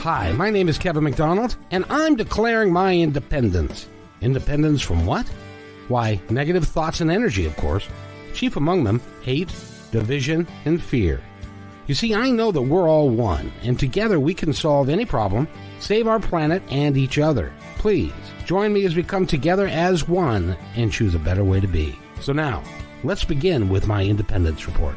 Hi, my name is Kevin McDonald, and I'm declaring my independence. Independence from what? Why, negative thoughts and energy, of course. Chief among them, hate, division, and fear. You see, I know that we're all one, and together we can solve any problem, save our planet and each other. Please, join me as we come together as one and choose a better way to be. So now, let's begin with my independence report.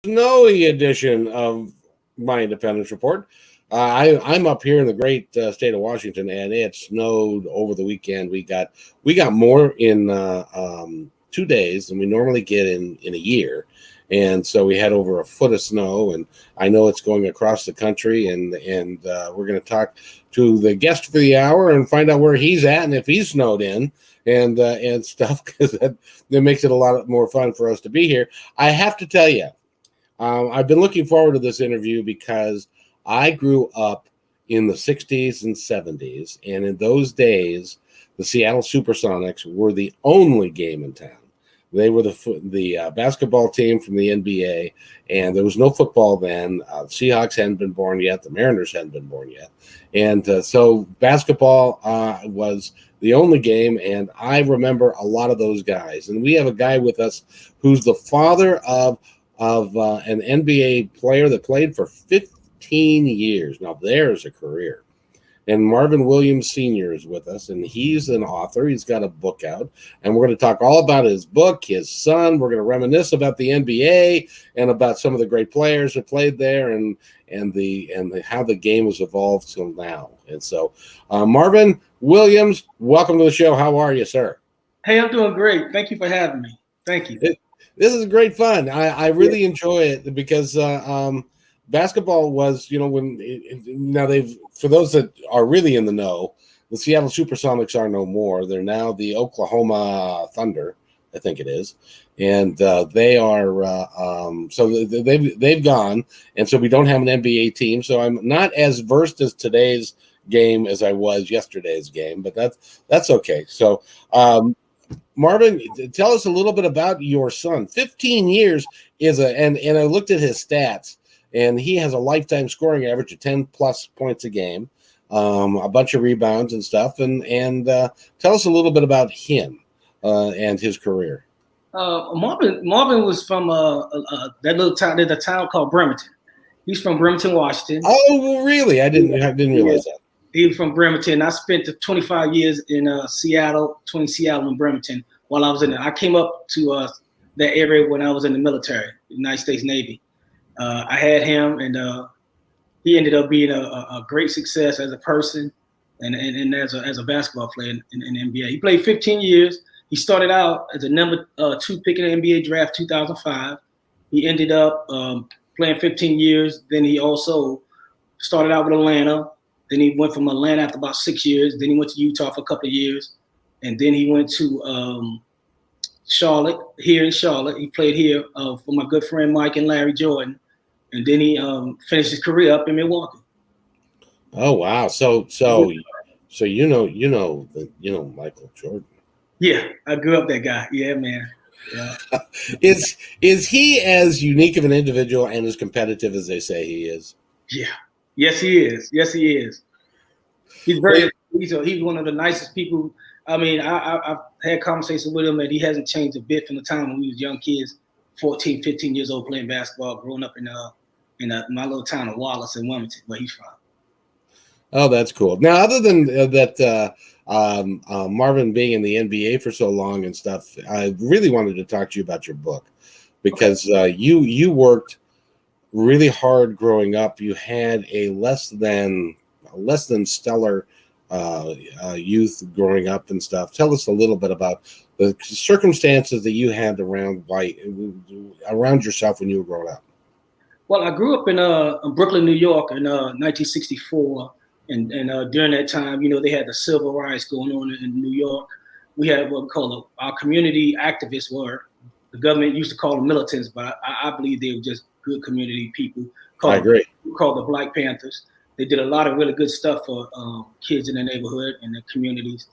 Snowy edition of my independence report. I'm up here in the great state of Washington, and it snowed over the weekend. We got more in 2 days than we normally get in a year, and so we had over a foot of snow. And I know it's going across the country, and we're going to talk to the guest for the hour and find out where he's at and if he's snowed in and stuff, because that makes it a lot more fun for us to be here. I have to tell you. I've been looking forward to this interview because I grew up in the 60s and 70s, and in those days, the Seattle Supersonics were the only game in town. They were the basketball team from the NBA, and there was no football then. The Seahawks hadn't been born yet. The Mariners hadn't been born yet. And so basketball was the only game, and I remember a lot of those guys. And we have a guy with us who's the father of an NBA player that played for 15 years. Now, there's a career. And Marvin Williams Sr. is with us, and he's an author. He's got a book out, and we're going to talk all about his book, his son. We're going to reminisce about the NBA and about some of the great players that played there and how the game has evolved till now. And so, Marvin Williams, welcome to the show. How are you, sir? Hey, I'm doing great. Thank you for having me. Thank you. This is great fun. I really enjoy it because basketball was, for those that are really in the know, the Seattle Supersonics are no more. They're now the Oklahoma Thunder, I think it is, and they are so they've gone, and so we don't have an NBA team. So I'm not as versed as today's game as I was yesterday's game, but that's okay. So. Marvin, tell us a little bit about your son. 15 years and I looked at his stats, and he has a lifetime scoring average of 10 plus points a game, a bunch of rebounds and stuff. And tell us a little bit about him and his career. Marvin was from that little town. There's a town called Bremerton. He's from Bremerton, Washington. Oh, really? I didn't realize that. He was from Bremerton. I spent the 25 years in Seattle, between Seattle and Bremerton while I was in there. I came up to that area when I was in the military, United States Navy. I had him, and he ended up being a great success as a person and as a basketball player in the NBA. He played 15 years. He started out as a number 2 pick in the NBA draft 2005. He ended up playing 15 years. Then he also started out with Atlanta. Then he went from Atlanta after about 6 years. Then he went to Utah for a couple of years. And then he went to Charlotte, here in Charlotte. He played here for my good friend Mike and Larry Jordan. And then he finished his career up in Milwaukee. Oh, wow. So you know Michael Jordan. Yeah, I grew up that guy. Yeah, man. Yeah. Is he as unique of an individual and as competitive as they say he is? Yeah. Yes, he is. Yes, he is. He's he's one of the nicest people. I mean, I've had conversations with him, and he hasn't changed a bit from the time when we was young kids, 14, 15 years old, playing basketball, growing up in my little town of Wallace in Wilmington, where he's from. Oh, that's cool. Now, other than that, Marvin being in the NBA for so long and stuff, I really wanted to talk to you about your book because you worked really hard growing up. You had a less than stellar youth growing up and stuff. Tell us a little bit about the circumstances that you had around yourself when you were growing up. Well, I grew up in Brooklyn, New York in 1964. And during that time, they had the civil rights going on in New York. We had what we call our community activists were. The government used to call them militants, but I believe they were just good community people. I agree. Called the Black Panthers. They did a lot of really good stuff for kids in the neighborhood and the communities.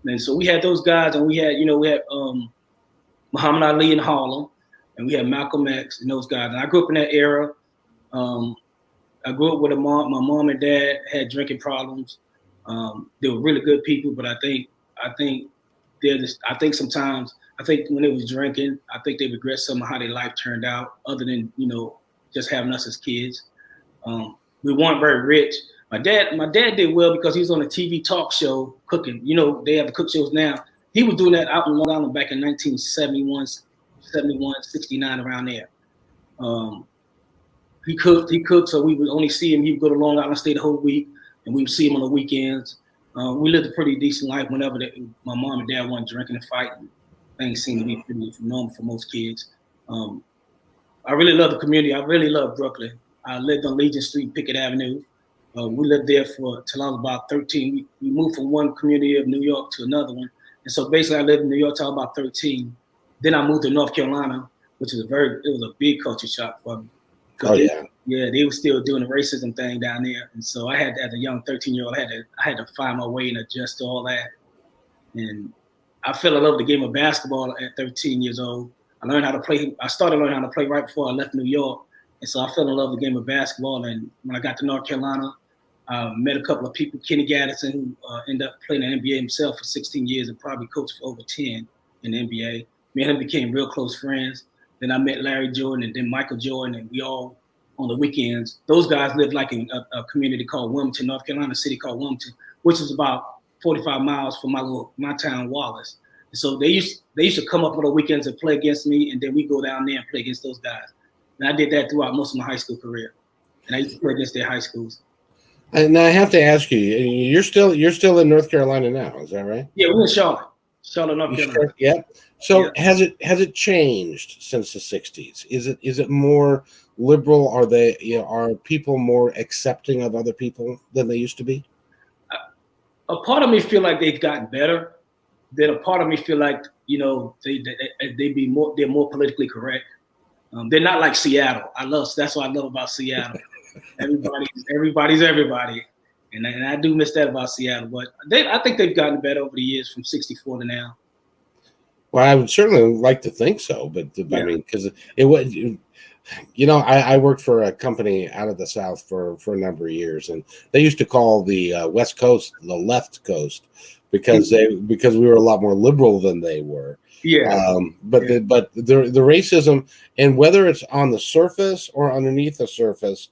And so we had those guys, and we had Muhammad Ali in Harlem, and we had Malcolm X and those guys. And I grew up in that era. I grew up with my mom and dad had drinking problems. They were really good people, but I think sometimes when they was drinking, I think they regret some of how their life turned out, other than just having us as kids. We weren't very rich. My dad did well because he was on a TV talk show cooking. They have the cook shows now. He was doing that out in Long Island back in 1971, 71, 69, around there. He cooked, so we would only see him. He would go to Long Island, stay the whole week, and we would see him on the weekends. We lived a pretty decent life whenever my mom and dad weren't drinking and fighting. Things seemed to be pretty normal for most kids. I really love the community. I really love Brooklyn. I lived on Legion Street, Pickett Avenue. We lived there till I was about 13. We moved from one community of New York to another one. And so basically I lived in New York till I was about 13. Then I moved to North Carolina, which was it was a big culture shock for me. Oh, yeah. They were still doing the racism thing down there. And so I had to, as a young 13-year-old, I had to find my way and adjust to all that. And I fell in love with the game of basketball at 13 years old. I started learning how to play right before I left New York. And so I fell in love with the game of basketball. And when I got to North Carolina, I met a couple of people, Kenny Gaddison, who ended up playing in the NBA himself for 16 years and probably coached for over 10 in the NBA. Me and him became real close friends. Then I met Larry Jordan and then Michael Jordan, and we all, on the weekends, those guys lived like in a community called Wilmington, North Carolina, a city called Wilmington, which is about 45 miles from my town, Wallace. And so they used to come up on the weekends and play against me, and then we go down there and play against those guys. And I did that throughout most of my high school career. And I used to play against their high schools. And I have to ask you, you're still in North Carolina now, is that right? Yeah, we're in Charlotte, North Carolina. Sure? Yeah. So has it changed since the 60s? Is it more liberal? Are people more accepting of other people than they used to be? A part of me feel like they've gotten better. Then a part of me feel like they're more politically correct. They're not like Seattle. That's what I love about Seattle. Everybody's everybody, and I do miss that about Seattle. But I think they've gotten better over the years from '64 to now. Well, I would certainly like to think so, but I mean, because it was, I worked for a company out of the South for a number of years, and they used to call the West Coast the left coast because we were a lot more liberal than they were. Yeah. But the racism, and whether it's on the surface or underneath the surface,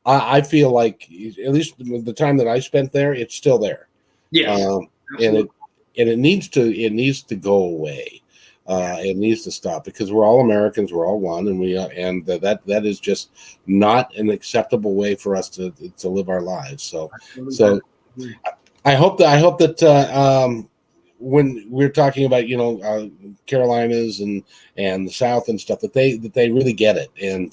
I feel like, at least the time that I spent there, it's still there. Yeah. And it needs to go away. It needs to stop, because we're all Americans, we're all one, and that is just not an acceptable way for us to live our lives. So I hope that when we're talking about Carolinas and the South and stuff, that they really get it, and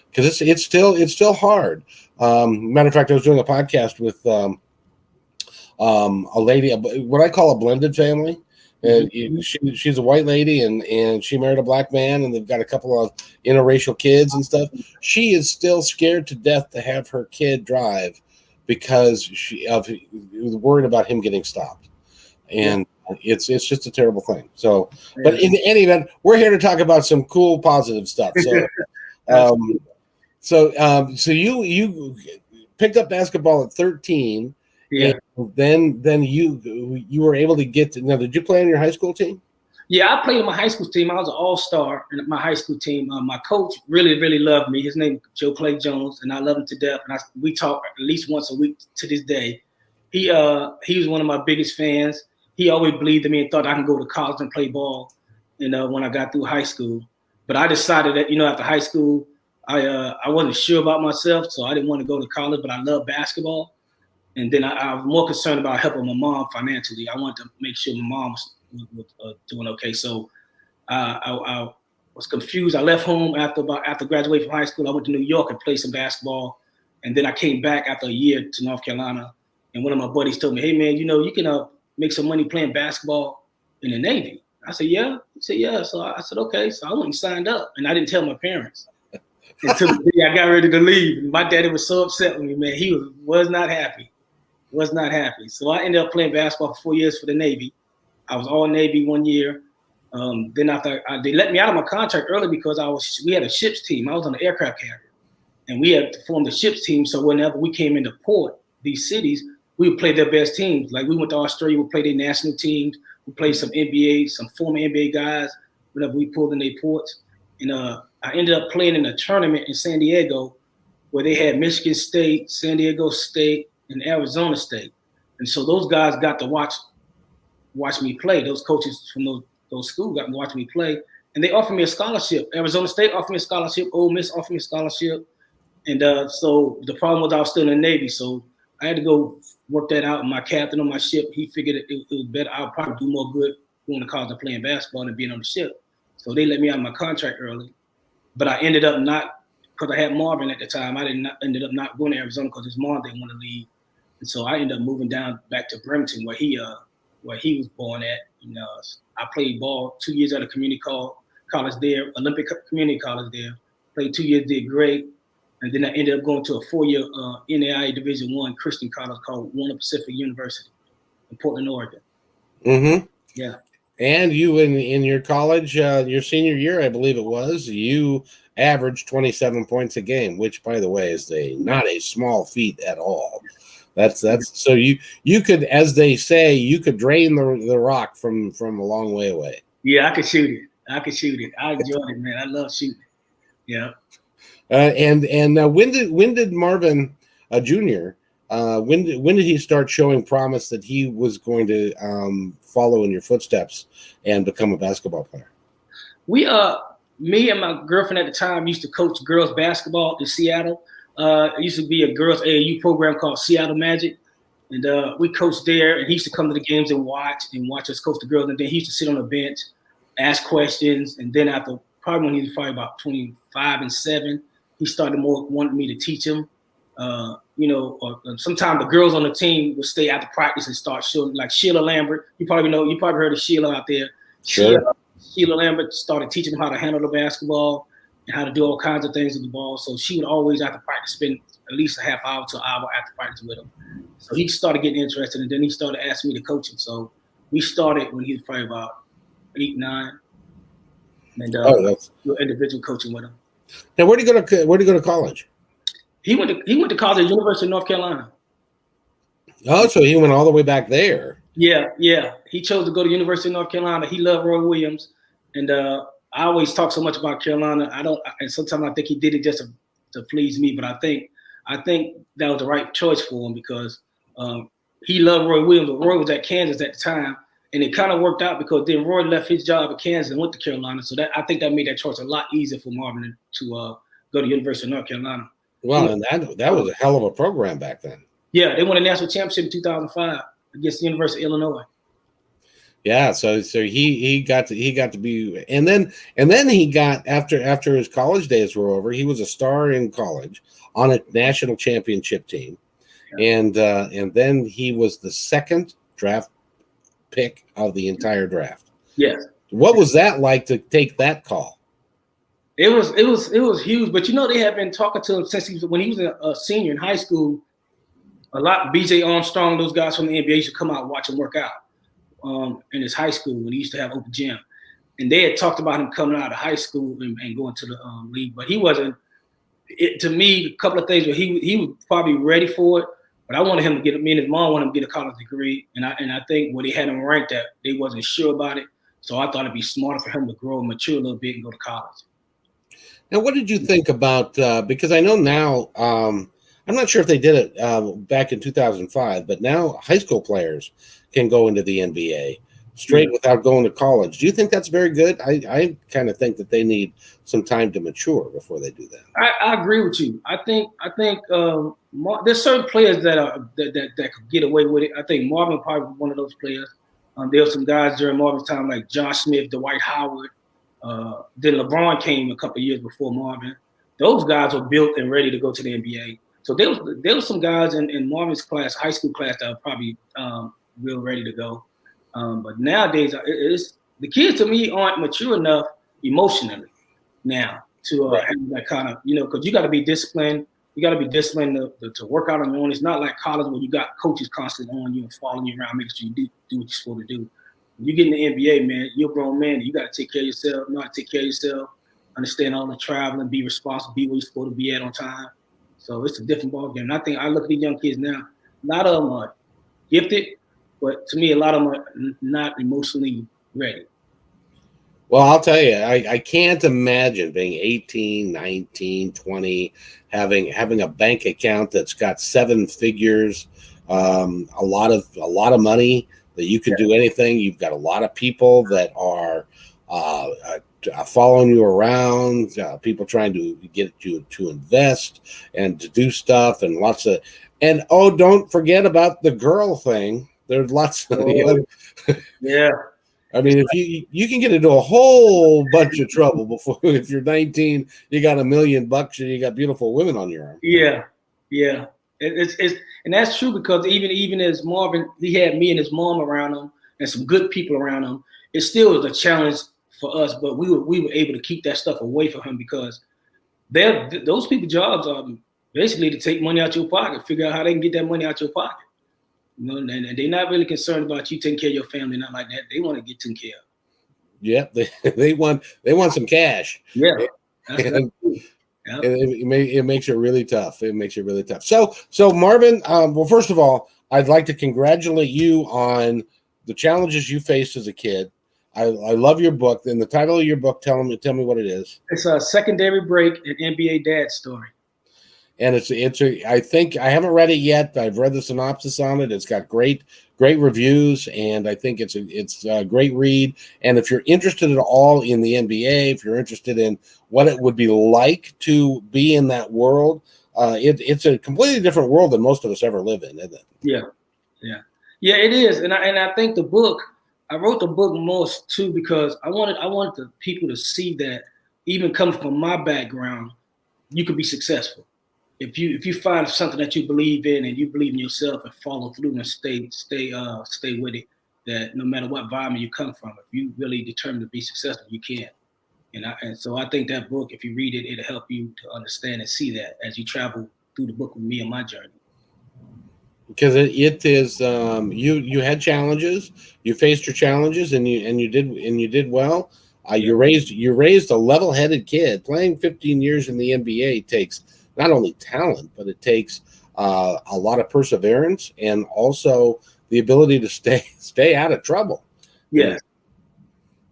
because it's still hard. Matter of fact, I was doing a podcast with a lady, what I call a blended family. And she's a white lady, and she married a black man, and they've got a couple of interracial kids and stuff. She is still scared to death to have her kid drive because she was worried about him getting stopped, and it's just a terrible thing. So, but in any event, we're here to talk about some cool, positive stuff. So, you picked up basketball at 13. Yeah. And then you were able to get to. Now, did you play on your high school team? Yeah, I played on my high school team. I was an all-star in my high school team. My coach really, really loved me. His name is Joe Clay Jones, and I love him to death. And we talk at least once a week to this day. He was one of my biggest fans. He always believed in me and thought I could go to college and play ball. When I got through high school, but I decided that after high school, I wasn't sure about myself, so I didn't want to go to college. But I love basketball. And then I was more concerned about helping my mom financially. I wanted to make sure my mom was doing okay. So I was confused. I left home after graduating from high school. I went to New York and played some basketball. And then I came back after a year to North Carolina. And one of my buddies told me, "Hey, man, you can make some money playing basketball in the Navy." I said, "Yeah?" He said, "Yeah." So I said, "Okay." So I went and signed up. And I didn't tell my parents until the day I got ready to leave. My daddy was so upset with me, man. He was not happy. So I ended up playing basketball for 4 years for the Navy. I was all Navy 1 year. Then after they let me out of my contract early because we had a ships team. I was on the aircraft carrier, and we had to form the ships team. So whenever we came into port, these cities, we would play their best teams. Like we went to Australia, we played their national teams. We played some NBA, some former NBA guys. Whenever we pulled in their ports, and I ended up playing in a tournament in San Diego where they had Michigan State, San Diego State, and Arizona State. And so those guys got to watch me play. Those coaches from those schools got to watch me play. And they offered me a scholarship. Arizona State offered me a scholarship. Ole Miss offered me a scholarship. And so the problem was I was still in the Navy. So I had to go work that out. And my captain on my ship, he figured it was better. I would probably do more good going to college and playing basketball than being on the ship. So they let me out of my contract early. But I ended up not, because I had Marvin at the time, ended up not going to Arizona because his mom didn't want to leave. And so I ended up moving down back to Bremerton where he was born at. And, I played ball 2 years at a community college there, Olympic Community College there. Played 2 years, did great. And then I ended up going to a 4-year NAIA Division I Christian college called Warner Pacific University in Portland, Oregon. Mm-hmm. Yeah. And you in your college, your senior year, I believe it was, you averaged 27 points a game, which, by the way, is not a small feat at all. That's so you could, as they say, you could drain the rock from a long way away. Yeah, I could shoot it. I enjoyed it, man. I love shooting. Yeah. And when did Marvin Jr. When did he start showing promise that he was going to follow in your footsteps and become a basketball player? Me and my girlfriend at the time used to coach girls basketball in Seattle. It used to be a girls AAU program called Seattle Magic, and we coached there. And he used to come to the games and watch us coach the girls. And then he used to sit on the bench, ask questions. And then after probably when he was probably about 25 and 7, he started wanting me to teach him. Sometimes the girls on the team would stay after practice and start showing, like Sheila Lambert. You probably heard of Sheila out there. Sure. Sheila Lambert started teaching him how to handle the basketball and how to do all kinds of things with the ball. So she would always, after practice, spend at least a half hour to an hour after practice with him. So he started getting interested, and then he started asking me to coach him. So we started when he was probably about 8, 9, and individual coaching with him. Now, where did he go to college? He went to college at University of North Carolina. Oh, so he went all the way back there. Yeah. He chose to go to University of North Carolina. He loved Roy Williams, and I always talk so much about Carolina. And sometimes I think he did it just to please me. But I think that was the right choice for him because he loved Roy Williams. But Roy was at Kansas at the time, and it kind of worked out because then Roy left his job at Kansas and went to Carolina. So I think that made that choice a lot easier for Marvin to go to University of North Carolina. Well, and that was a hell of a program back then. Yeah, they won a national championship in 2005 against the University of Illinois. Yeah, so he got to be, and then he got after his college days were over, he was a star in college on a national championship team, and then he was the second draft pick of the entire draft. Yes. What was that like to take that call? It was huge, but they had been talking to him since when he was a senior in high school. A lot, BJ Armstrong, those guys from the NBA used to come out and watch him work out in his high school when he used to have open gym, and they had talked about him coming out of high school and going to the league, but he wasn't. To me, a couple of things, but he was probably ready for it. But I wanted him to get. Me and his mom wanted him to get a college degree, and I think when they had him ranked, that they wasn't sure about it. So I thought it'd be smarter for him to grow and mature a little bit and go to college. Now, what did you think about? Because I know now, I'm not sure if they did it back in 2005, but now high school players can go into the NBA straight without going to college. Do you think that's very good? I kind of think that they need some time to mature before they do that. I agree with you. I think there's certain players that could get away with it. I think Marvin probably was one of those players. There were some guys during Marvin's time like Josh Smith, Dwight Howard. Then LeBron came a couple of years before Marvin. Those guys were built and ready to go to the NBA. So there was some guys in Marvin's class, high school class, that were probably real ready to go. But nowadays, the kids to me aren't mature enough emotionally now to have that kind of, because you got to be disciplined. You got to be disciplined to work out on your own. It's not like college where you got coaches constantly on you and following you around, making sure you do what you're supposed to do. You get in the NBA, man, you're a grown man. You got to take care of yourself, know how to take care of yourself, understand all the traveling, be responsible, be where you're supposed to be at on time. So it's a different ballgame. And I think I look at these young kids now, a lot of them are gifted, but to me, a lot of them are not emotionally ready. Well, I'll tell you, I can't imagine being 18, 19, 20, having a bank account that's got seven figures, a lot of money that you can do anything. You've got a lot of people that are following you around, people trying to get you to invest and to do stuff, and and don't forget about the girl thing. There's lots of Yeah. I mean, if you can get into a whole bunch of trouble before, if you're 19, you got $1 million and you got beautiful women on your arm. Yeah, yeah. It's and that's true, because even as Marvin, he had me and his mom around him and some good people around him. It still was a challenge for us, but we were able to keep that stuff away from him, because those people jobs are basically to take money out your pocket, figure out how they can get that money out your pocket. You know, and they're not really concerned about you taking care of your family, not like that. They want to get taken care of. Yeah, they want some cash. Yeah, and it makes it really tough. It makes it really tough. So Marvin, well, first of all, I'd like to congratulate you on the challenges you faced as a kid. I love your book. And the title of your book, tell me what it is. It's a secondary break, an NBA dad story. And I think I haven't read it yet. I've read the synopsis on it. It's got great reviews, and I think it's a great read. And if you're interested at all in the NBA, if you're interested in what it would be like to be in that world, it's a completely different world than most of us ever live in, isn't it? Yeah, it is. And I think I wrote the book most too because I wanted the people to see that even coming from my background, you could be successful. If you find something that you believe in and you believe in yourself and follow through and stay with it, that no matter what environment you come from, if you really determined to be successful, you can. And so I think that book, if you read it, it'll help you to understand and see that as you travel through the book with me and my journey. Because it is you had challenges, you faced your challenges, and you did well. You raised a level-headed kid. Playing 15 years in the NBA takes not only talent, but it takes a lot of perseverance and also the ability to stay out of trouble. Yeah.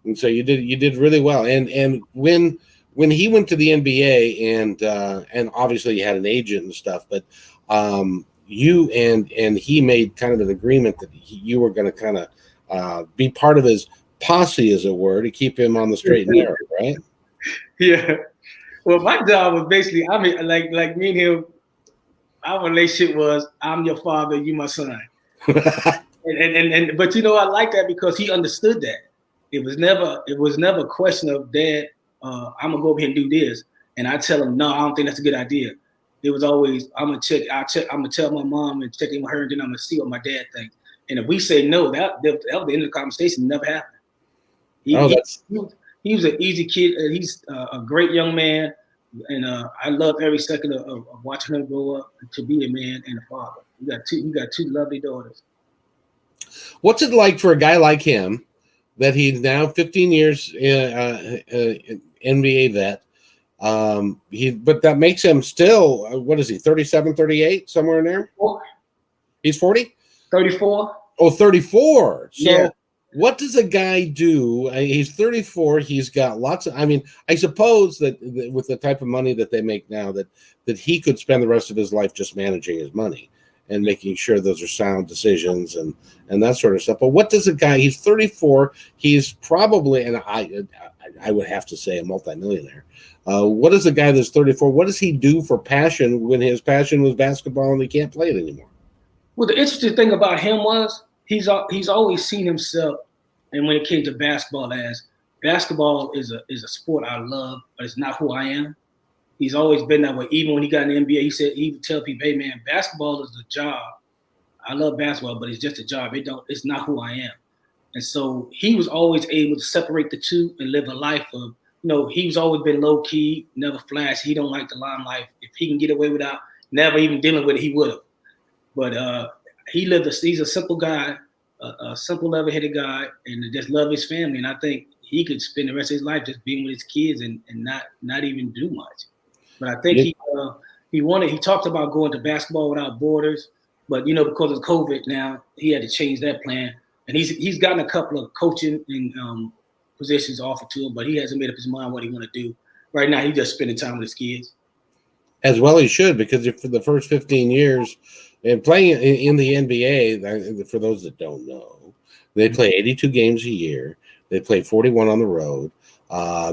And so you did really well. And when he went to the NBA, and obviously you had an agent and stuff, but you and he made kind of an agreement that you were going to kind of be part of his posse, as it were, to keep him on the straight and narrow, right? Yeah. Well, my job was basically, I mean, like me and him, our relationship was, I'm your father, you my son. and but I like that because he understood that. It was never a question of, Dad, I'm gonna go over here and do this. And I tell him, no, I don't think that's a good idea. It was always, I'm gonna tell my mom and check in with her, and then I'm gonna see what my dad thinks. And if we say no, that was the end of the conversation. Never happened. He was an easy kid. He's a great young man, and I love every second of watching him grow up to be a man and a father. You got two lovely daughters. What's it like for a guy like him, that he's now 15 years NBA vet? But that makes him still, what is he, 37, 38, somewhere in there? 40. He's 40? 34. Oh, 34. So yeah. What does a guy do? He's 34. He's got lots of, I suppose that with the type of money that they make now, that he could spend the rest of his life just managing his money and making sure those are sound decisions and that sort of stuff. But what does a guy, he's 34, he's probably, and I would have to say, a multimillionaire. What is a guy that's 34? What does he do for passion when his passion was basketball and he can't play it anymore? Well, the interesting thing about him was he's always seen himself, and when it came to basketball, as basketball is a sport I love, but it's not who I am. He's always been that way. Even when he got in the NBA, he would tell people, "Hey, man, basketball is a job. I love basketball, but it's just a job. It's not who I am." And so he was always able to separate the two and live a life of, he's always been low key, never flashy. He don't like the limelight. If he can get away without never even dealing with it, he would have. But he's a simple guy, a simple, level-headed guy, and just love his family. And I think he could spend the rest of his life just being with his kids and not even do much. But I think he talked about going to Basketball Without Borders, but because of COVID now, he had to change that plan. And he's gotten a couple of coaching and positions offered to him, but he hasn't made up his mind what he want to do. Right now, he's just spending time with his kids. As well he should, because for the first 15 years and playing in the NBA, for those that don't know, they play 82 games a year. They play 41 on the road.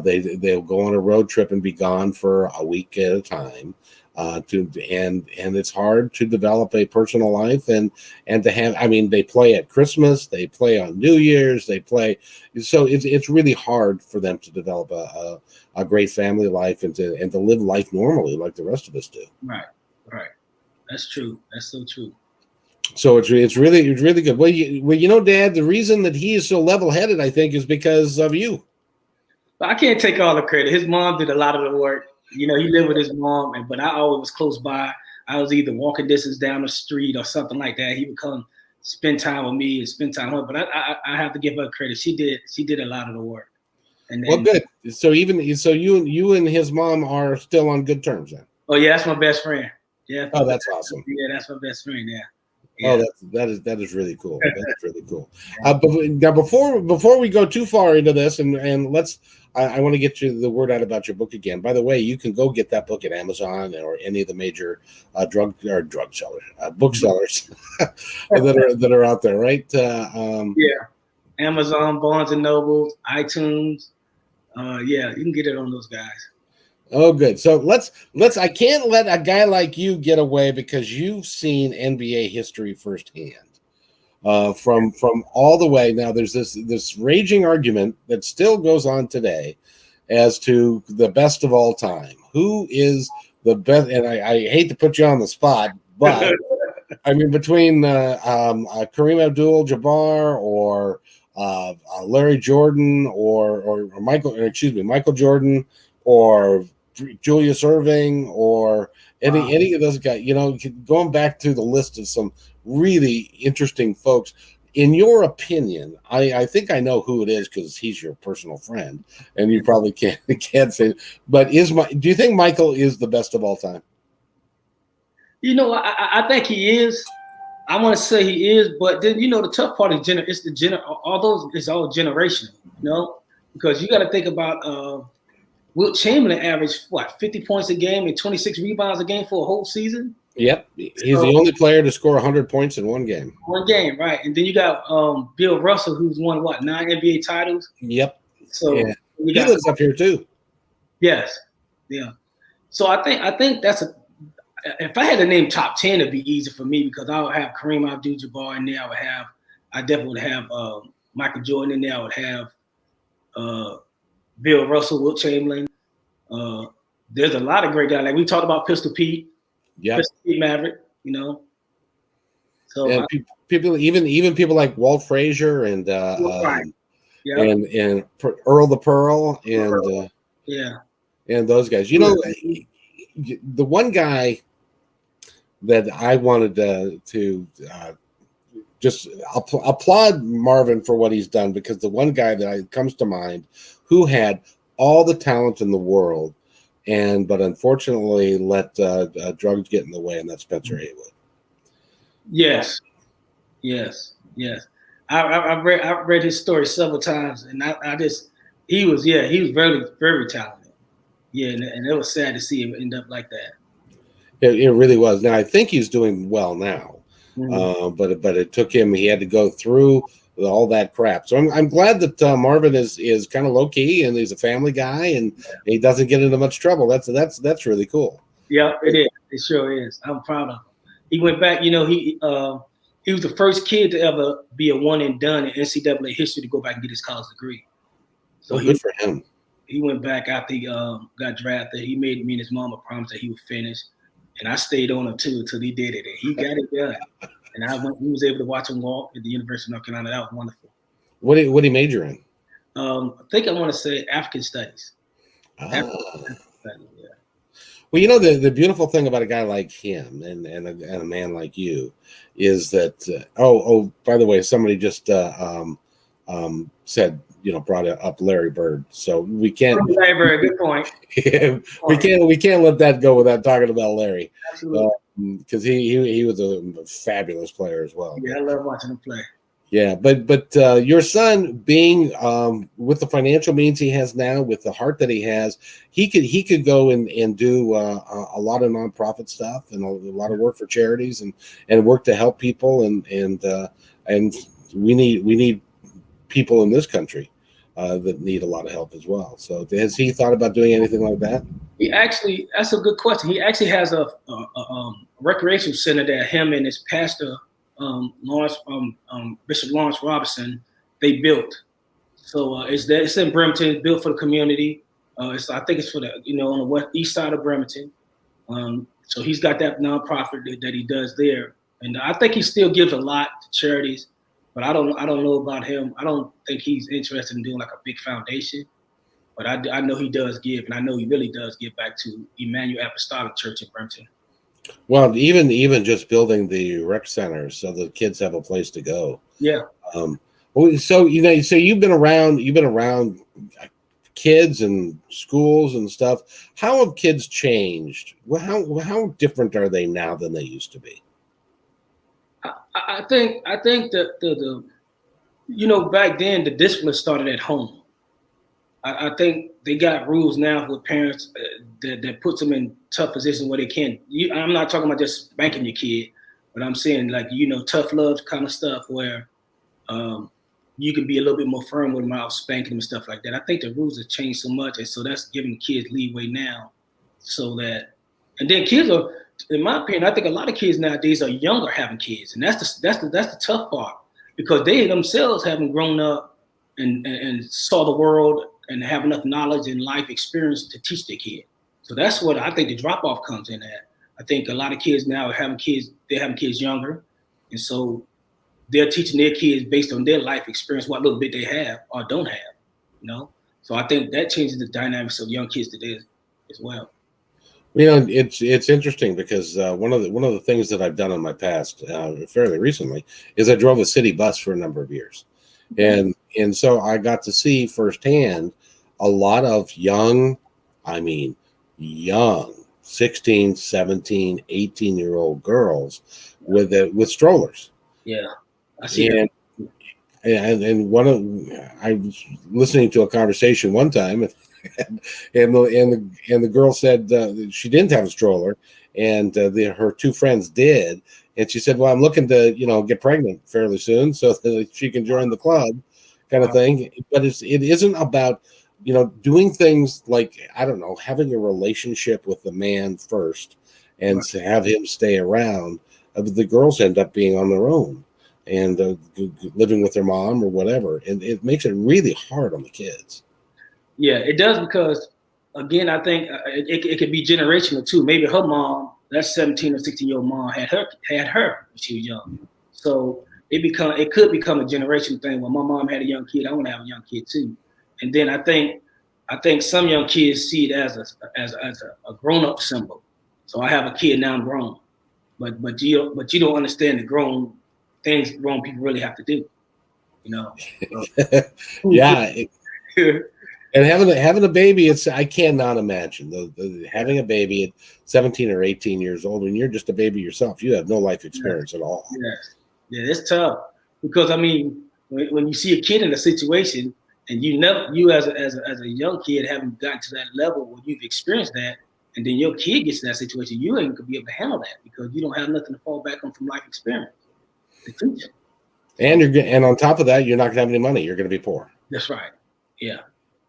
They'll go on a road trip and be gone for a week at a time. And it's hard to develop a personal life and to have. I mean, they play at Christmas, they play on New Year's, they play. So it's really hard for them to develop a great family life and to live life normally like the rest of us do. Right. That's true. That's so true. So it's really good. Well, Dad, the reason that he is so level-headed, I think, is because of you. But I can't take all the credit. His mom did a lot of the work. He lived with his mom, but I always was close by. I was either walking distance down the street or something like that. He would come spend time with me and spend time with her. But I have to give her credit. She did a lot of the work. Well, good. So you and his mom are still on good terms then. Oh yeah, that's my best friend. Yeah. Oh, that's awesome. Yeah, that's my best friend. Yeah. Oh, that is really cool. That is really cool. Now, before we go too far into this, and I want to get you the word out about your book again. By the way, you can go get that book at Amazon or any of the major drug sellers, booksellers that are out there, right? Yeah, Amazon, Barnes and Noble, iTunes. Yeah, you can get it on those guys. Oh, good. So I can't let a guy like you get away because you've seen NBA history firsthand. From all the way. Now there's this raging argument that still goes on today as to the best of all time. Who is the best? And I hate to put you on the spot, but I mean between Kareem Abdul-Jabbar or Larry Jordan or Michael Jordan or Julius Erving or any of those guys, going back through the list of some really interesting folks. In your opinion, I think I know who it is because he's your personal friend, and you probably can't say. But do you think Michael is the best of all time? I think he is. I want to say he is, but then the tough part is all those it's all generational, because you got to think about Wilt Chamberlain averaged 50 points a game and 26 rebounds a game for a whole season. Yep, he's the only player to score 100 points in one game. One game, right? And then you got Bill Russell, who's won 9 NBA titles. Yep. So yeah. He lives up here too. Yes. Yeah. So I think that's if I had to name top 10, it'd be easy for me because I would have Kareem Abdul-Jabbar in there. I definitely would have Michael Jordan in there. I would have Bill Russell, Wilt Chamberlain. There's a lot of great guys. Like we talked about Pistol Pete. Yeah. Pistol Pete Maverick, So yeah, people, even people like Walt Frazier and and Earl the Pearl and and those guys. The one guy that I wanted to just applaud Marvin for what he's done, because the one guy that comes to mind who had all the talent in the world but unfortunately let drugs get in the way, and that's Spencer Haywood. Yes. I've read his story several times, and he was very, very talented. Yeah, and it was sad to see him end up like that. It really was. Now I think he's doing well now, but it took him. He had to go through all that crap. So I'm glad that Marvin is kind of low key and he's a family guy and he doesn't get into much trouble. That's really cool. Yeah, it is. It sure is. I'm proud of him. He went back. He was the first kid to ever be a one and done in NCAA history to go back and get his college degree. So good for him. He went back after he got drafted. He made me and his mom a promise that he would finish, and I stayed on him too until he did it, and he got it done. And we was able to watch him walk at the University of North Carolina. That was wonderful. What did he major in? I think I want to say African Studies. Yeah. Well, the beautiful thing about a guy like him and a man like you is that by the way, somebody just said, brought up Larry Bird, so we can't. Very good point. we can't let that go without talking about Larry. Absolutely, because he was a fabulous player as well. Yeah, I love watching him play. Yeah, but your son, being with the financial means he has now, with the heart that he has, he could go and do a lot of nonprofit stuff and a lot of work for charities and work to help people and we need people in this country that need a lot of help as well. So has he thought about doing anything like that? That's a good question. He actually has a recreation center that him and his pastor, Bishop Lawrence Robinson, they built. So it's in Bremerton. It's built for the community. I think it's for the on the east side of Bremerton. So he's got that nonprofit that he does there, and I think he still gives a lot to charities. But I don't know about him. I don't think he's interested in doing like a big foundation. But I know he does give, and I know he really does give back to Emmanuel Apostolic Church in Bremerton. Well, even just building the rec centers so the kids have a place to go. Yeah. So you've been around kids and schools and stuff. How have kids changed? How different are they now than they used to be? I think that the back then the discipline started at home. I think they got rules now with parents that puts them in tough positions where they can't. I'm not talking about just spanking your kid, but I'm saying like tough love kind of stuff where you can be a little bit more firm with them out spanking them and stuff like that. I think the rules have changed so much, and so that's giving the kids leeway now. And then kids are, in my opinion, I think a lot of kids nowadays are younger having kids, and that's the tough part because they themselves haven't grown up and saw the world and have enough knowledge and life experience to teach their kid. So that's what I think the drop off comes in at. I think a lot of kids now are having kids younger, and so they're teaching their kids based on their life experience, what little bit they have or don't have, So I think that changes the dynamics of young kids today as well. It's interesting because one of the things that I've done in my past, fairly recently, is I drove a city bus for a number of years, and so I got to see firsthand a lot of young 16, 17, 18-year-old girls with strollers. Yeah, I see that. And I was listening to a conversation one time, and the girl said she didn't have a stroller, and her two friends did, and she said, "Well, I'm looking to get pregnant fairly soon, so that she can join the club," kind of thing. But it isn't about doing things like, I don't know, having a relationship with the man first, and to have him stay around. The girls end up being on their own and living with their mom or whatever, and it makes it really hard on the kids. Yeah, it does because, again, I think it could be generational too. Maybe her mom, that 17 or 16-year-old mom, had her when she was young. So it could become a generational thing. When my mom had a young kid, I want to have a young kid too. And then I think some young kids see it as a grown-up symbol. So I have a kid, now I'm grown, but you don't understand the grown things grown people really have to do. Yeah. And having a baby, I cannot imagine having a baby at 17 or 18 years old when you're just a baby yourself. You have no life experience at all. Yeah, it's tough because when you see a kid in a situation and you as a young kid haven't gotten to that level where you've experienced that, and then your kid gets to that situation, you ain't gonna be able to handle that because you don't have nothing to fall back on from life experience. And on top of that, you're not gonna have any money. You're gonna be poor. That's right. Yeah.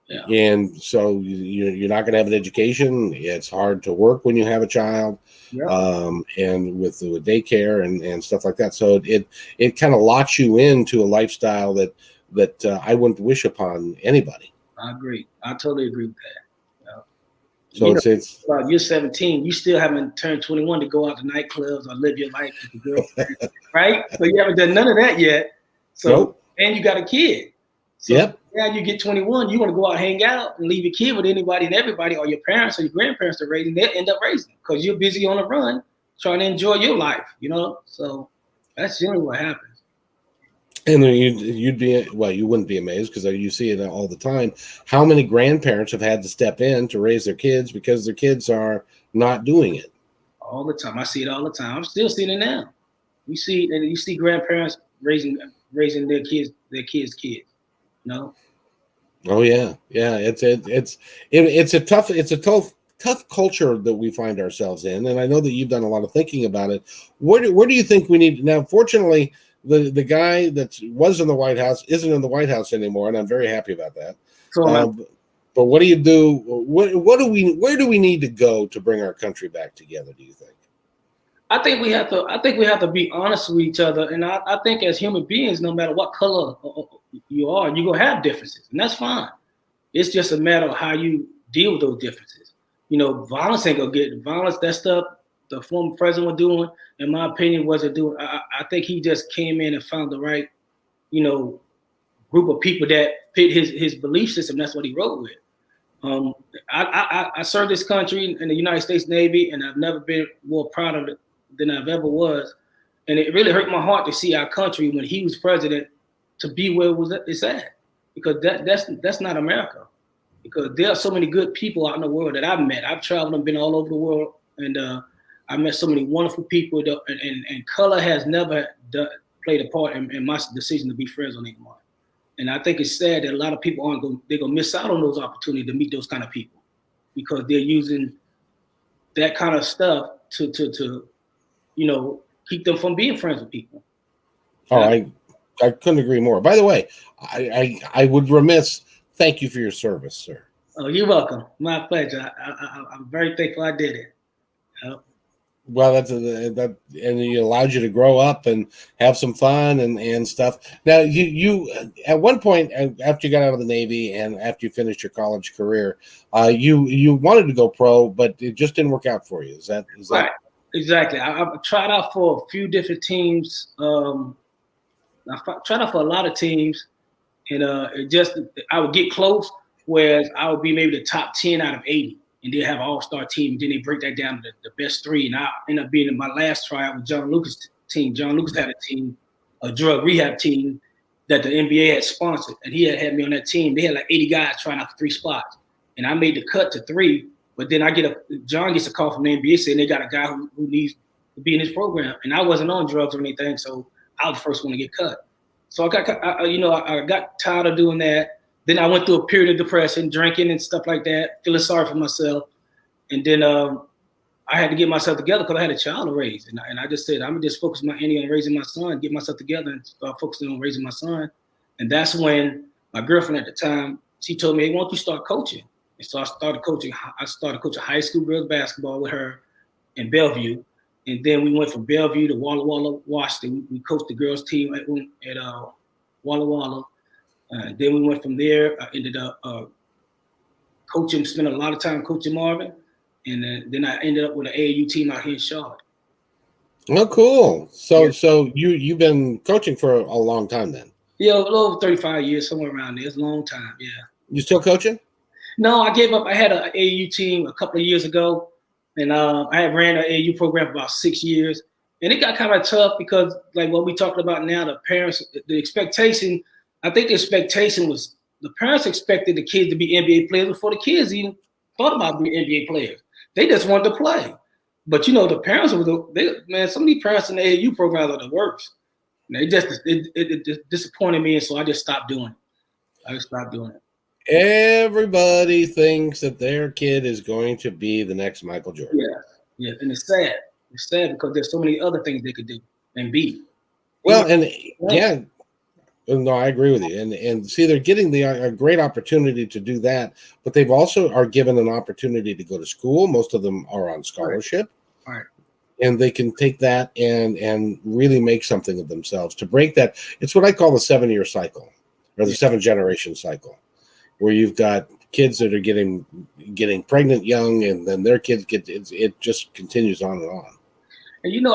Yeah. And so you're not going to have an education. It's hard to work when you have a child, and with daycare and stuff like that. So it kind of locks you into a lifestyle that I wouldn't wish upon anybody. I agree. I totally agree with that. So it's you're 17. You still haven't turned 21 to go out to nightclubs or live your life with the girlfriend, right? So you haven't done none of that yet. So and you got a kid. So, yep. now you get 21, you want to go out and hang out and leave your kid with anybody and everybody, or your parents or your grandparents are raising, they'll end up raising because you're busy on the run trying to enjoy your life, So that's generally what happens. And then you'd be, well, you wouldn't be amazed because you see it all the time. How many grandparents have had to step in to raise their kids because their kids are not doing it? All the time. I see it all the time. I'm still seeing it now. You see grandparents raising their kids' kids. Oh yeah. It's a tough culture that we find ourselves in, and I know that you've done a lot of thinking about it. Where do you think we need now? Fortunately, the guy that was in the White House isn't in the White House anymore, and I'm very happy about that. So, but what do you do? Where do we need to go to bring our country back together? Do you think? I think we have to be honest with each other, and I think as human beings, no matter what color you are, you're gonna have differences, and that's fine. It's just a matter of how you deal with those differences. Violence ain't gonna get violence. That stuff the former president was doing, in my opinion, wasn't doing. I think he just came in and found the right, group of people that fit his belief system. That's what he wrote with. I served this country in the United States Navy, and I've never been more proud of it than I've ever was. And it really hurt my heart to see our country when he was president to be where it's at, because that's not America. Because there are so many good people out in the world that I've met. I've traveled and been all over the world, and I met so many wonderful people. And color has never played a part in my decision to be friends with anyone. And I think it's sad that a lot of people they're gonna miss out on those opportunities to meet those kind of people, because they're using that kind of stuff to keep them from being friends with people. Oh, I couldn't agree more. By the way, I would remiss. Thank you for your service, sir. Oh, you're welcome. My pleasure. I'm very thankful I did it. Well, and it allowed you to grow up and have some fun and stuff. Now, you at one point after you got out of the Navy and after you finished your college career, you wanted to go pro, but it just didn't work out for you. Is that right? Exactly. I tried out for a few different teams. I tried out for a lot of teams, and I would get close, whereas I would be maybe the top 10 out of 80. And they have an all-star team. And then they break that down to the best 3. And I ended up being in my last tryout with John Lucas' team. John Lucas had a team, a drug rehab team that the NBA had sponsored. And he had me on that team. They had like 80 guys trying out for 3 spots. And I made the cut to 3. But then John gets a call from the NBA saying they got a guy who needs to be in his program. And I wasn't on drugs or anything, so I was the first one to get cut. So I got tired of doing that. Then I went through a period of depression, drinking and stuff like that, feeling sorry for myself. And then I had to get myself together because I had a child to raise. And I just said, I'm going to just focus my energy on raising my son, get myself together and start focusing on raising my son. And that's when my girlfriend at the time, she told me, hey, why don't you start coaching? And so I started coaching high school girls basketball with her in Bellevue. And then we went from Bellevue to Walla Walla, Washington. We coached the girls team at Walla Walla. Then we went from there. I ended up spent a lot of time coaching Marvin. And then I ended up with an AAU team out here in Charlotte. Oh, cool. So you've been coaching for a long time then? Yeah, a little over 35 years, somewhere around there. It's a long time, yeah. You still coaching? No, I gave up. I had an AAU team a couple of years ago, and I had ran an AAU program for about 6 years. And it got kind of tough because, like what we talking about now, the parents, the expectation, I think the expectation was the parents expected the kids to be NBA players before the kids even thought about being NBA players. They just wanted to play. But, the parents, some of these parents in the AAU programs are the worst. And it disappointed me, and so I just stopped doing it. Everybody thinks that their kid is going to be the next Michael Jordan. Yeah, and it's sad. It's sad because there's so many other things they could do and be. Well, no, I agree with you. And see, they're getting a great opportunity to do that, but they've also are given an opportunity to go to school. Most of them are on scholarship. Right. And they can take that and really make something of themselves. To break that, it's what I call the 7-year cycle or the 7-generation cycle, where you've got kids that are getting pregnant young, and then their kids it just continues on and on. And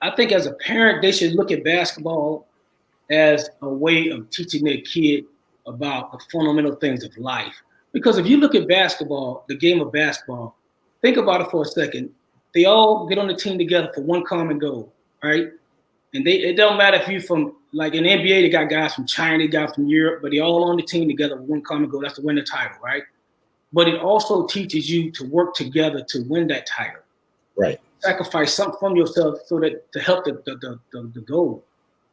I think as a parent, they should look at basketball as a way of teaching their kid about the fundamental things of life. Because if you look at basketball, the game of basketball, think about it for a second. They all get on the team together for one common goal, right? And it don't matter if you from, like in the NBA, they got guys from China, they got from Europe, but they all on the team together with one common goal. That's to win the title, right? But it also teaches you to work together to win that title. Right. Sacrifice something from yourself so that to help the goal.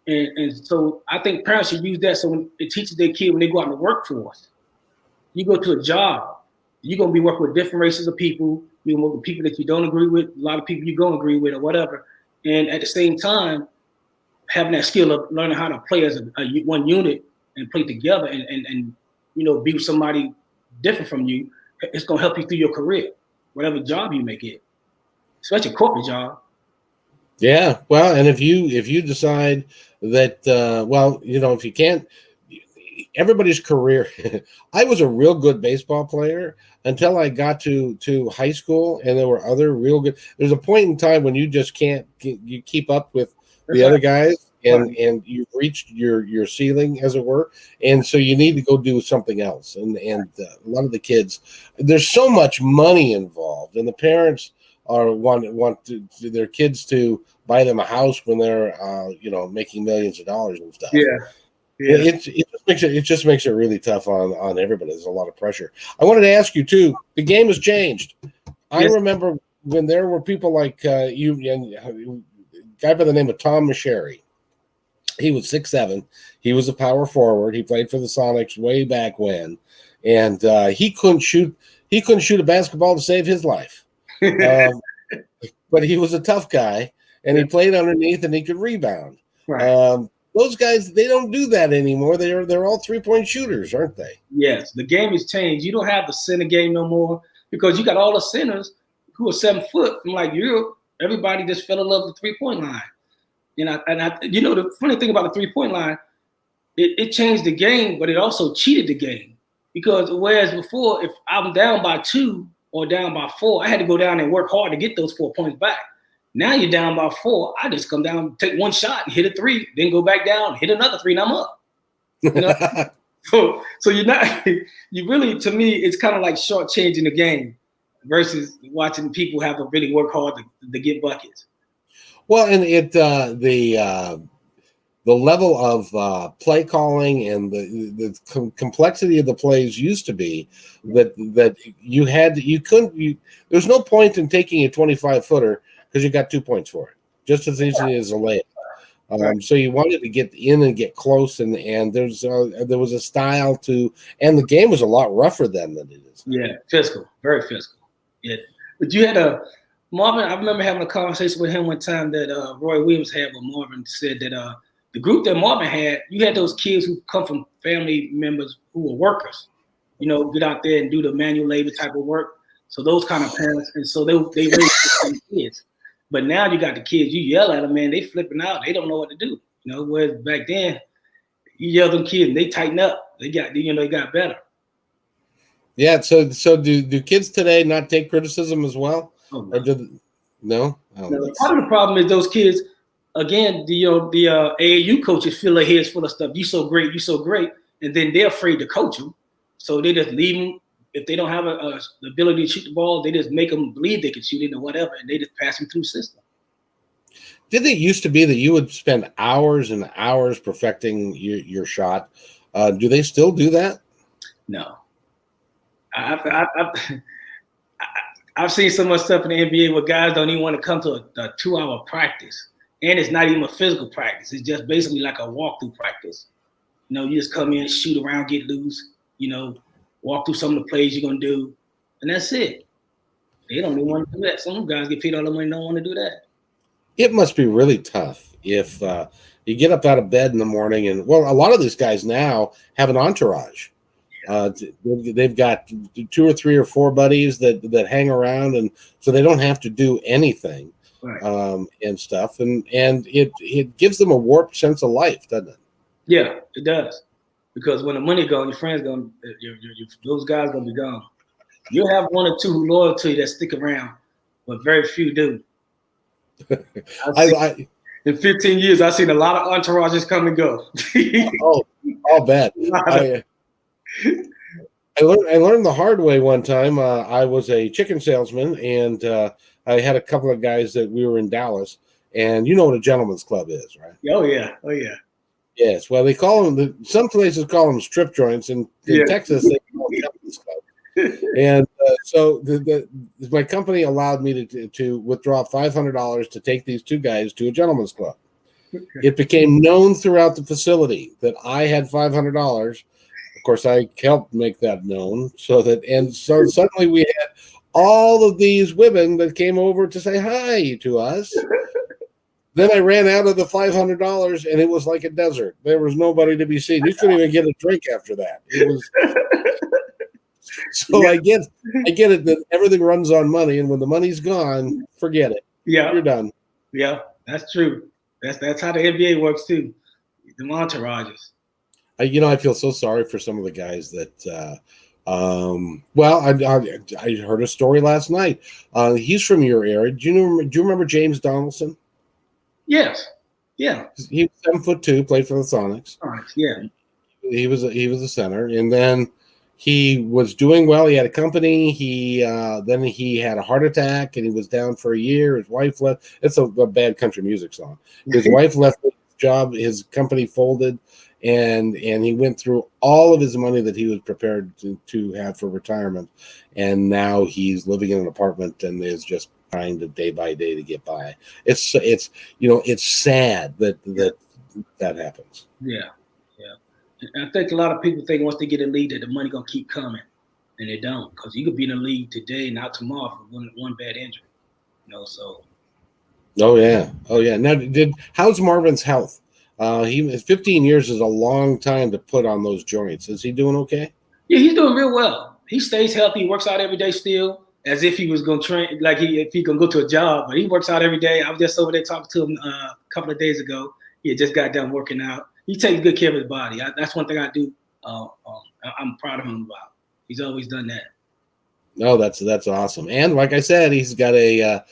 And so I think parents should use that. So when it teaches their kid when they go out in the workforce, you go to a job, you're gonna be working with different races of people. You're gonna work with people that you don't agree with, a lot of people you don't agree with, or whatever. And at the same time, having that skill of learning how to play as one unit and play together, and be with somebody different from you, it's gonna help you through your career, whatever job you may get, especially a corporate job. Yeah, well, and if you decide that, if you can't, everybody's career. I was a real good baseball player until I got to high school, and there were other real good. There's a point in time when you just can't you keep up with the other guys, and you've reached your ceiling, as it were, and so you need to go do something else. And a lot of the kids, there's so much money involved, and the parents want their kids to buy them a house when they're making millions of dollars and stuff. Yeah. It just makes it really tough on everybody. There's a lot of pressure. I wanted to ask you too. The game has changed. I remember when there were people like you and a guy by the name of Tom Meschery. He was 6'7". He was a power forward. He played for the Sonics way back when, and he couldn't shoot. He couldn't shoot a basketball to save his life. But he was a tough guy, and he played underneath, and he could rebound. Right. Those guys, they don't do that anymore. They're all 3-point shooters, aren't they? Yes, the game has changed. You don't have the center game no more because you got all the centers who are 7 foot from like Europe. Everybody just fell in love with the 3-point line. The funny thing about the 3-point line, it changed the game, but it also cheated the game. Because whereas before, if I'm down by 2 or down by 4, I had to go down and work hard to get those 4 points back. Now you're down by 4. I just come down, take one shot, and hit a 3, then go back down, hit another 3, and I'm up. So you're not. You really, to me, it's kind of like shortchanging the game versus watching people have to really work hard to get buckets. Well, and the level of play calling and the complexity of the plays used to be that there's no point in taking a 25-footer because you got 2 points for it, just as easily as a layup. So you wanted to get in and get close, and there was a style to, and the game was a lot rougher then than it is now. Yeah, physical, very physical. Yeah, but you had Marvin. I remember having a conversation with him one time that Roy Williams had, where Marvin said that the group that Marvin had, you had those kids who come from family members who were workers, get out there and do the manual labor type of work. So those kind of parents, and so they raised the kids. But now you got the kids, you yell at them, man, they flipping out. They don't know what to do. Whereas back then, you yell at them kids, they tighten up. They got better. Yeah. So do kids today not take criticism as well? Oh, no. Or no? Part of the problem is those kids, again, the AAU coaches fill their heads full of stuff. You so great, and then they're afraid to coach them, so they just leave them. If they don't have the ability to shoot the ball, they just make them believe they can shoot it or whatever, and they just pass them through the system. Did it used to be that you would spend hours and hours perfecting your shot? Do they still do that? No. I've seen so much stuff in the NBA where guys don't even want to come to a 2-hour practice, and it's not even a physical practice. It's just basically like a walkthrough practice. You just come in, shoot around, get loose, walk through some of the plays you're going to do, and that's it. They don't even want to do that. Some guys get paid all the money and don't want to do that. It must be really tough if you get up out of bed in the morning and, well, a lot of these guys now have an entourage. They've got 2 or 3 or 4 buddies that hang around, and so they don't have to do anything, right. And stuff. And it gives them a warped sense of life, doesn't it? Yeah, it does. Because when the money gone, your friends gone, those guys gonna be gone. You'll have 1 or 2 who loyal to you that stick around, but very few do. In 15 years, I've seen a lot of entourages come and go. I'll bet. I learned the hard way one time. I was a chicken salesman, and I had a couple of guys that we were in Dallas, and you know what a gentleman's club is, right? Oh yeah, oh yeah, Yes. Well, they call them. Some places call them strip joints, and in yeah. Texas they call them gentlemen's club. And so my company allowed me to withdraw $500 to take these two guys to a gentleman's club. It became known throughout the facility that I had $500. Of course, I helped make that known, and so suddenly we had all of these women that came over to say hi to us. Then I ran out of the $500, and it was like a desert. There was nobody to be seen. You couldn't even get a drink after that. It was so. Yeah. I get it that everything runs on money, and when the money's gone, forget it. Yeah, You're done. yeah, that's true. That's how the NBA works too. The entourages. I feel so sorry for some of the guys that. Well, I heard a story last night. He's from your area. Do you remember James Donaldson? Yes. Yeah. He was 7'2", played for the Sonics. Yeah. He was a center, and then he was doing well. He had a company. Then he had a heart attack, and he was down for a year. His wife left. It's a bad country music song. His wife left his job. His company folded, and he went through all of his money that he was prepared to have for retirement, and now he's living in an apartment and is just trying to day by day to get by. It's sad that happens. Yeah. And I think a lot of people think once they get a lead that the money gonna keep coming, and they don't, because you could be in a league today, not tomorrow, for one bad injury. So. Oh yeah. Now, how's Marvin's health? 15 years is a long time to put on those joints. Is he doing okay? Yeah, he's doing real well. He stays healthy. He works out every day still, as if he was gonna train, like if he can go to a job. But he works out every day. I was just over there talking to him a couple of days ago. He had just got done working out. He takes good care of his body. That's one thing I do. I'm proud of him about. He's always done that. No, that's awesome. And like I said, he's got a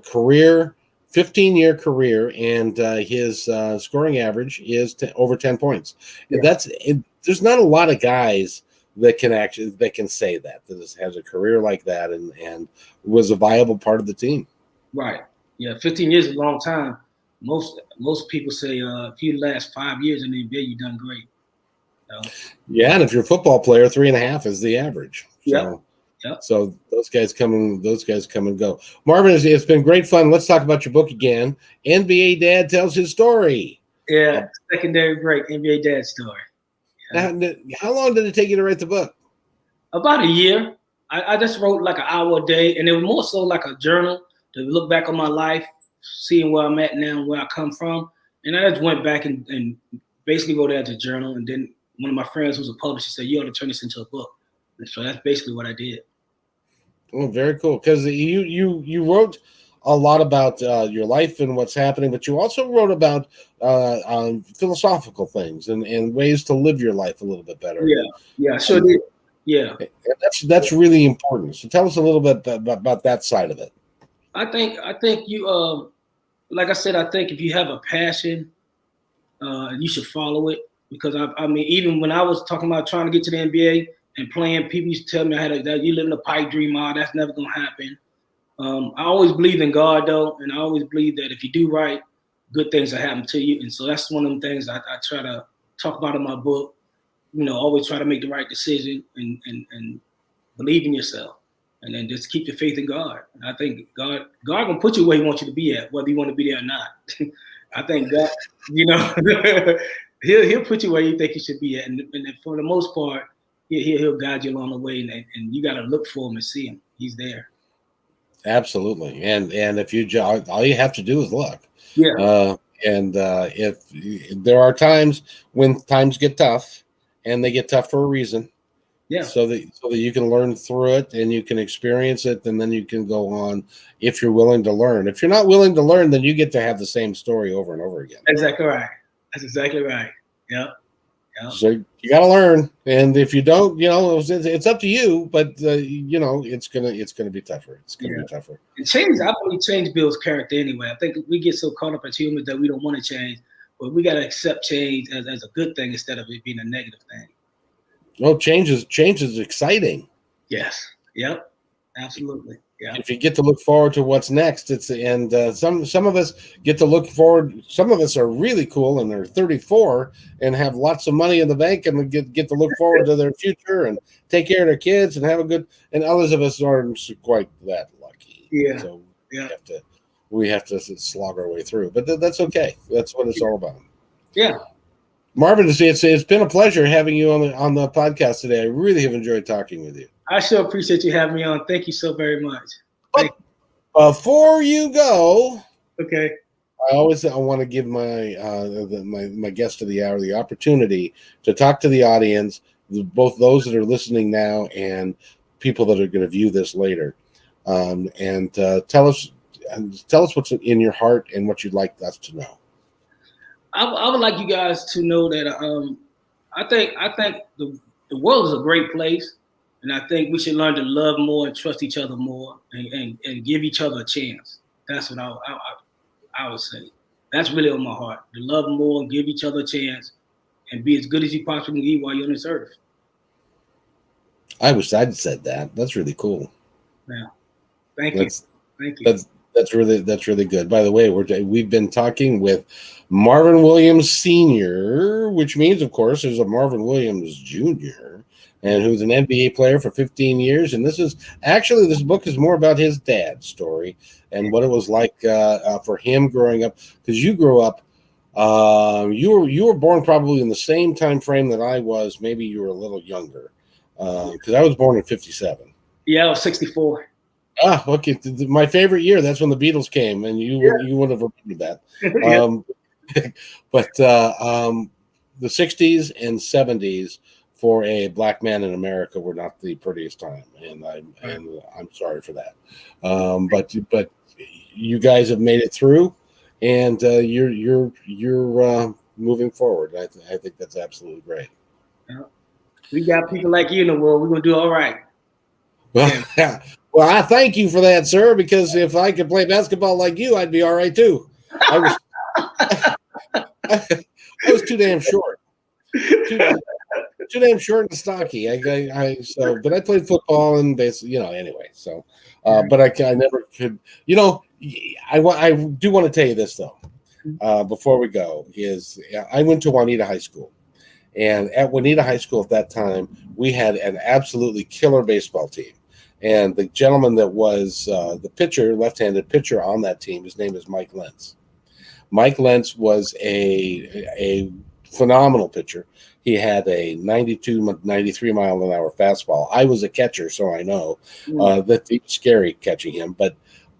career, 15-year career, and his scoring average is over 10 points. Yeah. There's not a lot of guys that can say that has a career like that and was a viable part of the team. Right. Yeah. 15 years is a long time. Most people say if you last 5 years in the NBA, you've done great. Yeah, and if you're a football player, 3.5 is the average. So, Yep. So those guys come and go. Marvin, it's been great fun. Let's talk about your book again. NBA Dad Tells His Story. Yeah, secondary break, NBA Dad Story. Now, how long did it take you to write the book? About a year. I just wrote like an hour a day, and it was more so like a journal to look back on my life, seeing where I'm at now and where I come from. And I just went back and basically wrote it as a journal. And then one of my friends who's a publisher said, you ought to turn this into a book. And so that's basically what I did. Oh, very cool. Because you wrote a lot about your life and what's happening, but you also wrote about philosophical things and ways to live your life a little bit better. Yeah, sure did. Yeah, that's really important. So tell us a little bit about that side of it. I think you, like I said, I think if you have a passion, you should follow it. Because I mean, even when I was talking about trying to get to the NBA and playing, people used to tell me that you live in a pipe dream, that's never gonna happen. I always believe in God though, and I always believe that if you do right, good things will happen to you. And so that's one of the things I try to talk about in my book. Always try to make the right decision and believe in yourself, and then just keep your faith in God. And I think God gonna put you where He wants you to be at, whether you want to be there or not. I think God, He'll put you where you think you should be at, and for the most part, he'll guide you along the way, and you got to look for Him and see Him. He's there. Absolutely, and if all you have to do is look. Yeah. If there are times when times get tough, and they get tough for a reason. Yeah. So that you can learn through it and you can experience it, and then you can go on if you're willing to learn. If you're not willing to learn, then you get to have the same story over and over again. Exactly right. That's exactly right. Yeah. So you got to learn, and if you don't, it's up to you. But it's gonna be tougher. It's gonna be tougher. And change, I believe, change builds character anyway. I think we get so caught up as humans that we don't want to change, but we got to accept change as a good thing instead of it being a negative thing. Well, change is exciting. Yes. Yep. Absolutely. Yeah. If you get to look forward to what's next, some of us get to look forward. Some of us are really cool and they're 34 and have lots of money in the bank and get to look forward to their future and take care of their kids and have a good. And others of us aren't quite that lucky. Yeah. So Yeah. we have to slog our way through. But that's okay. That's what it's all about. Yeah. Marvin, it's been a pleasure having you on the podcast today. I really have enjoyed talking with you. I sure appreciate you having me on. Thank you so very much. Before you go, okay, I want to give my my guest of the hour the opportunity to talk to the audience, both those that are listening now and people that are going to view this later, and tell us what's in your heart and what you'd like us to know. I would like you guys to know that I think the world is a great place, and I think we should learn to love more and trust each other more, and give each other a chance. That's what I would say. That's really on my heart. To love more, give each other a chance, and be as good as you possibly can be while you're on this earth. I wish I'd said that. That's really cool. Yeah. Thank you. That's really good. By the way, we've been talking with Marvin Williams Sr., which means, of course, there's a Marvin Williams Jr., and who's an NBA player for 15 years. And this book is more about his dad's story and what it was like for him growing up. Because you grew up, you were born probably in the same time frame that I was. Maybe you were a little younger, because I was born in '57. Yeah, I was 64. Ah, okay. My favorite year. That's when the Beatles came, and you would have remembered that. But the '60s and '70s for a black man in America were not the prettiest time, and I'm sorry for that. But you guys have made it through, and you're moving forward. I think that's absolutely great. Yeah. We got people like you in the world. We're gonna do all right. Well, yeah. Well, I thank you for that, sir, because if I could play basketball like you, I'd be all right too. I was too damn short. Too damn short and stocky. But I played football and basically, anyway. So, but I never could. I do want to tell you this though. Before we go, I went to Juanita High School, and at Juanita High School at that time, we had an absolutely killer baseball team. And the gentleman that was the pitcher, left-handed pitcher on that team, his name is Mike Lentz. Mike Lentz was a phenomenal pitcher. He had a 92, 93 mile an hour fastball. I was a catcher, so I know that it was scary catching him. But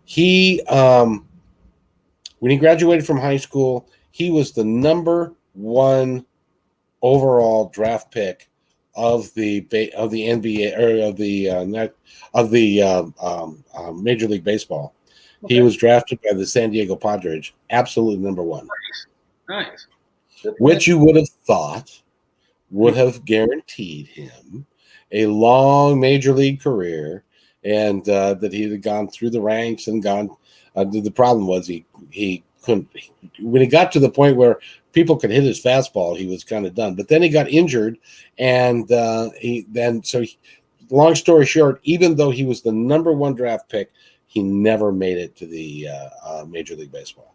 he, when he graduated from high school, he was the number one overall draft pick of the NBA or of the Major League Baseball. Okay. He was drafted by the San Diego Padres, absolutely number one. Nice. Which you would have thought would have guaranteed him a long Major League career, and that he had gone through the ranks and gone. The problem was he couldn't. When he got to the point where people could hit his fastball, he was kind of done. But then he got injured, and long story short, even though he was the number one draft pick, he never made it to the Major League Baseball.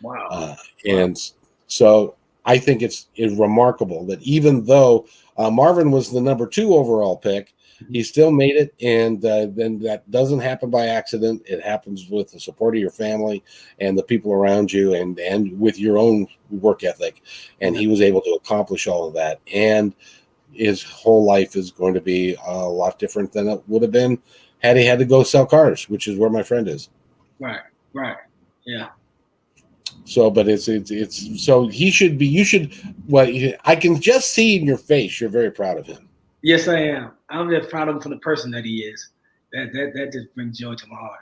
Wow. And so I think it's remarkable that even though Marvin was the number 2 overall pick, he still made it, and then that doesn't happen by accident. It happens with the support of your family and the people around you, and with your own work ethic. And he was able to accomplish all of that, and his whole life is going to be a lot different than it would have been had he had to go sell cars, which is where my friend is. Right, yeah. So, but it's so he should be. You should. Well, I can just see in your face you're very proud of him. Yes, I am. I'm just proud of him for the person that he is. That just brings joy to my heart.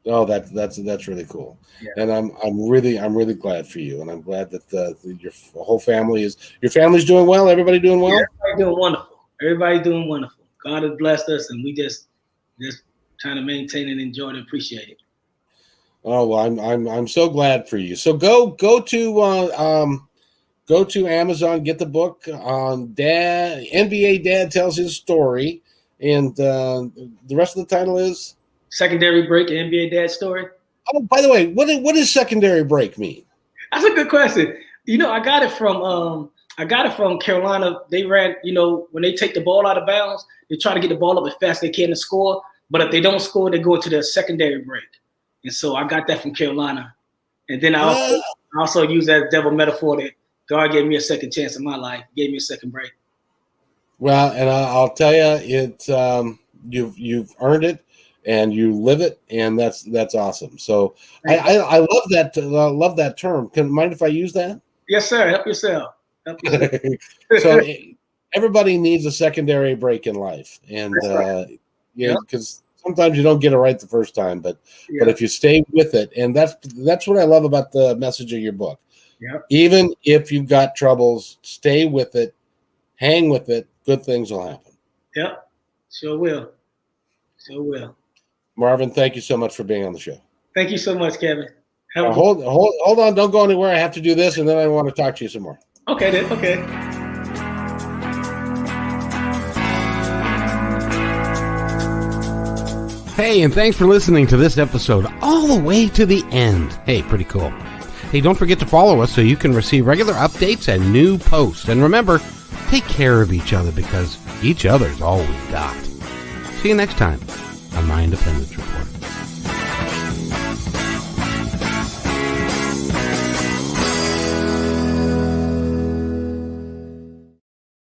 Oh, that's really cool. Yeah. And I'm really glad for you, and I'm glad that your whole family family's doing well. Everybody doing well. Yeah, everybody doing wonderful. Everybody doing wonderful. God has blessed us, and we just trying to maintain and enjoy and appreciate it. Oh well, I'm so glad for you. So go to go to Amazon, get the book on Dad. NBA Dad Tells His Story, and the rest of the title is Secondary Break, NBA Dad Story. Oh, by the way, what does secondary break mean? That's a good question. I got it from Carolina. They ran, when they take the ball out of bounds, they try to get the ball up as fast as they can to score. But if they don't score, they go to their secondary break. And so I got that from Carolina. And then I also use that devil metaphor that God gave me a second chance in my life, gave me a second break. Well, and I'll tell you, you've earned it, and you live it, and that's awesome. So I love that term. Mind if I use that? Yes, sir. Help yourself. So everybody needs a secondary break in life, and because sometimes you don't get it right the first time, but if you stay with it, and that's what I love about the message of your book. Yeah. Even if you've got troubles, stay with it, hang with it. Good things will happen. Yep. Sure will. Marvin, thank you so much for being on the show. Thank you so much, Kevin. Hold on. Don't go anywhere. I have to do this, and then I want to talk to you some more. Okay, then. Okay. Hey, and thanks for listening to this episode all the way to the end. Hey, pretty cool. Hey, don't forget to follow us so you can receive regular updates and new posts. And remember, take care of each other because each other's all we've got. See you next time on My Independence Report.